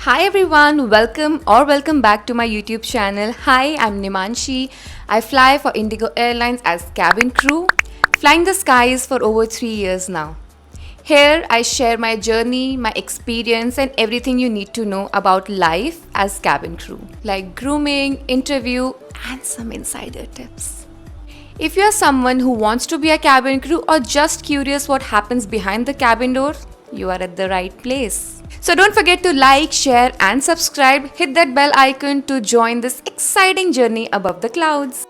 Hi everyone, welcome back to my YouTube channel. Hi, I'm Nimanshi. I fly for Indigo Airlines as cabin crew, flying the skies for over 3 years now. Here I share my journey, my experience and everything you need to know about life as cabin crew, like grooming, interview and some insider tips. If you are someone who wants to be a cabin crew or just curious what happens behind the cabin door, you are at the right place. So don't forget to like, share and subscribe. Hit that bell icon to join this exciting journey above the clouds.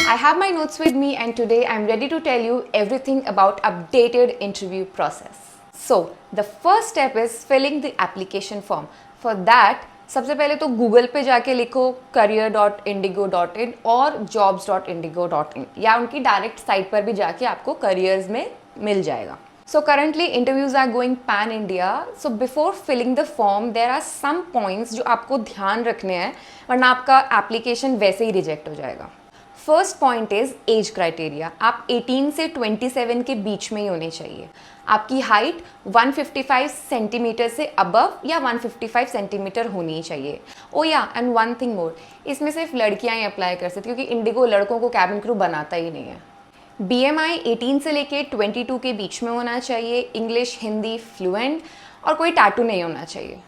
I have my notes with me and today I'm ready to tell you everything about updated interview process. So the first step is filling the application form. For that, सबसे पहले तो Google पे जाके लिखो career.indigo.in और jobs.indigo.in या उनकी direct site पर भी जाके आपको करियर्स में मिल जाएगा. So currently interviews are going pan India. So before filling the form there are some points जो आपको ध्यान रखने हैं वरना आपका एप्लीकेशन वैसे ही रिजेक्ट हो जाएगा. First point is age criteria. आप 18 से 27 के बीच में ही होने चाहिए. आपकी हाइट 155 सेंटीमीटर से अबव या 155 सेंटीमीटर होनी चाहिए. ओ या एंड वन थिंग मोर, इसमें सिर्फ लड़कियां ही अप्लाई कर सकती क्योंकि इंडिगो लड़कों को कैबिन क्रू बनाता ही नहीं है. BMI 18 से लेके 22 के बीच में होना चाहिए. इंग्लिश हिंदी फ्लुएंट और कोई टैटू नहीं होना चाहिए.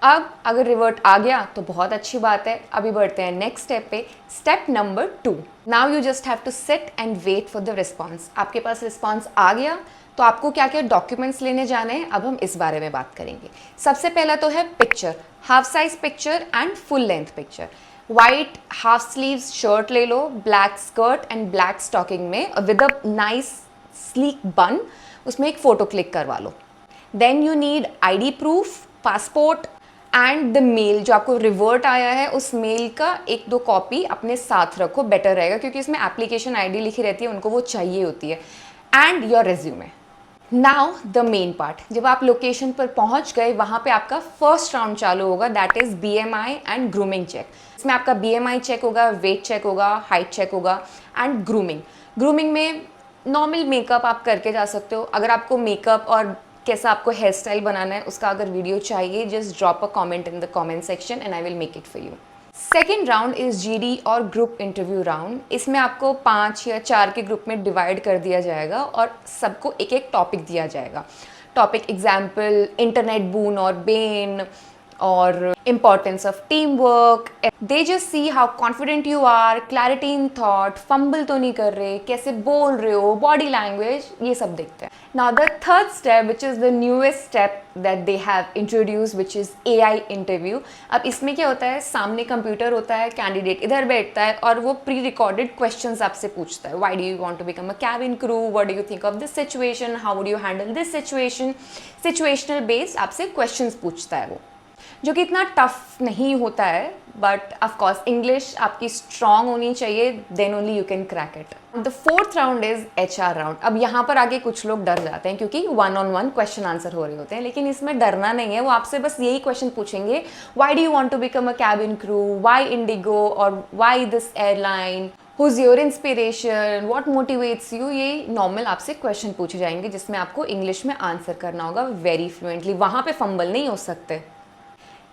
अब अगर रिवर्ट आ गया तो बहुत अच्छी बात है. अभी बढ़ते हैं नेक्स्ट स्टेप पे. Step number 2. Now you just have to sit and wait for the response. आपके पास रिस्पॉन्स आ गया तो आपको क्या क्या डॉक्यूमेंट्स लेने जाने हैं अब हम इस बारे में बात करेंगे. सबसे पहला तो है picture, half size picture and full length picture. White half sleeves shirt ले लो, black skirt and black stocking में with a nice sleek bun, उसमें एक फ़ोटो क्लिक करवा लो. Then you need ID proof, passport and the mail. जो आपको revert आया है उस मेल का 1-2 कॉपी अपने साथ रखो, बेटर रहेगा क्योंकि इसमें एप्लीकेशन ID लिखी रहती है, उनको वो चाहिए होती है. And your resume. Now the main part. जब आप लोकेशन पर पहुंच गए वहाँ पे आपका फर्स्ट राउंड चालू होगा, that is BMI and grooming check. इसमें आपका BMI चेक होगा, वेट चेक होगा, हाइट चेक होगा एंड ग्रूमिंग में नॉर्मल मेकअप आप करके जा सकते हो. अगर आपको मेकअप और कैसा आपको हेयर स्टाइल बनाना है उसका अगर वीडियो चाहिए, just drop a comment in the comment section and I will make it for you. Second round is GD और ग्रुप इंटरव्यू राउंड. इसमें आपको 5 या 4 के ग्रुप में डिवाइड कर दिया जाएगा और सबको एक एक टॉपिक दिया जाएगा. टॉपिक एग्जाम्पल इंटरनेट बून और बेन और importance of team work. They just see how confident you are, clarity in thought, fumble तो नहीं कर रहे, कैसे बोल रहे हो, बॉडी लैंग्वेज, ये सब देखते हैं. Now the third step, which is the newest step that they have introduced, which is AI interview. अब इसमें क्या होता है, सामने कंप्यूटर होता है, कैंडिडेट इधर बैठता है और वो प्री रिकॉर्डेड क्वेश्चंस आपसे पूछता है. Why do you want to become a cabin crew? What do you think of this situation? How would you handle this situation? Situational based आपसे क्वेश्चंस पूछता है वो, जो कि इतना टफ नहीं होता है. बट ऑफकोर्स इंग्लिश आपकी स्ट्रॉन्ग होनी चाहिए, then only you can crack it. The fourth round is HR round. अब यहाँ पर आगे कुछ लोग डर जाते हैं क्योंकि 1-on-1 क्वेश्चन आंसर हो रहे होते हैं, लेकिन इसमें डरना नहीं है. वो आपसे बस यही क्वेश्चन पूछेंगे, why do you want to become a cabin crew, why IndiGo और why this airline, who's your inspiration, what motivates you. ये नॉर्मल आपसे क्वेश्चन पूछे जाएंगे जिसमें आपको इंग्लिश में आंसर करना होगा वेरी फ्लुएंटली. वहाँ पे फंबल नहीं हो सकते.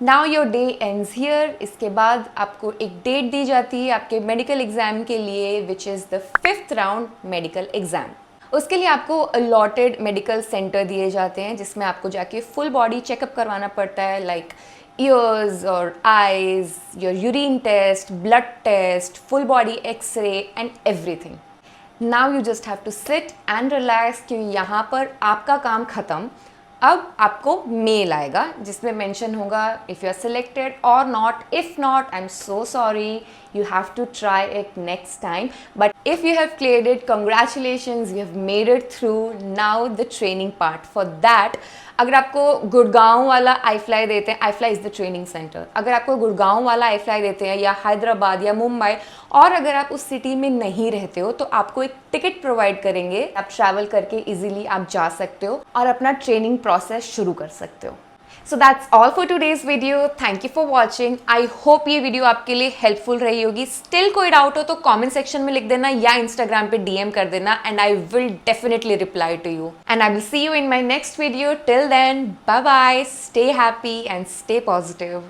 Now your day ends here. इसके बाद आपको एक डेट दी जाती है आपके मेडिकल एग्जाम के लिए, which is the 5th round medical exam. उसके लिए आपको अलॉटेड मेडिकल सेंटर दिए जाते हैं जिसमें आपको जाके फुल बॉडी चेकअप करवाना पड़ता है, लाइक ईयर्स और eyes, your urine test, blood test, full body x-ray and everything. Now you just have to sit and relax क्योंकि यहाँ पर आपका काम ख़त्म. अब आपको मेल आएगा जिसमें मेंशन होगा इफ़ यू आर सिलेक्टेड और not. If not, I am so sorry, you have to try it next time. But if you have cleared it, congratulations, you have made it through. Now the training part. For that अगर आपको गुड़गांव वाला iFly देते हैं, iFly is the training centre. अगर आपको गुड़गांव वाला iFly देते हैं या हैदराबाद या मुंबई, और अगर आप उस सिटी में नहीं रहते हो तो आपको एक टिकट प्रोवाइड करेंगे. आप ट्रैवल करके इजीली आप जा सकते हो और अपना ट्रेनिंग प्रोसेस शुरू कर सकते हो. So that's all for today's video. Thank you for watching. I hope ये वीडियो आपके लिए हेल्पफुल रही होगी. स्टिल कोई डाउट हो तो कॉमेंट सेक्शन में लिख देना या इंस्टाग्राम पे DM कर देना and I will definitely reply to you. And I will see you in my next video. Till then, bye bye, stay happy and stay positive.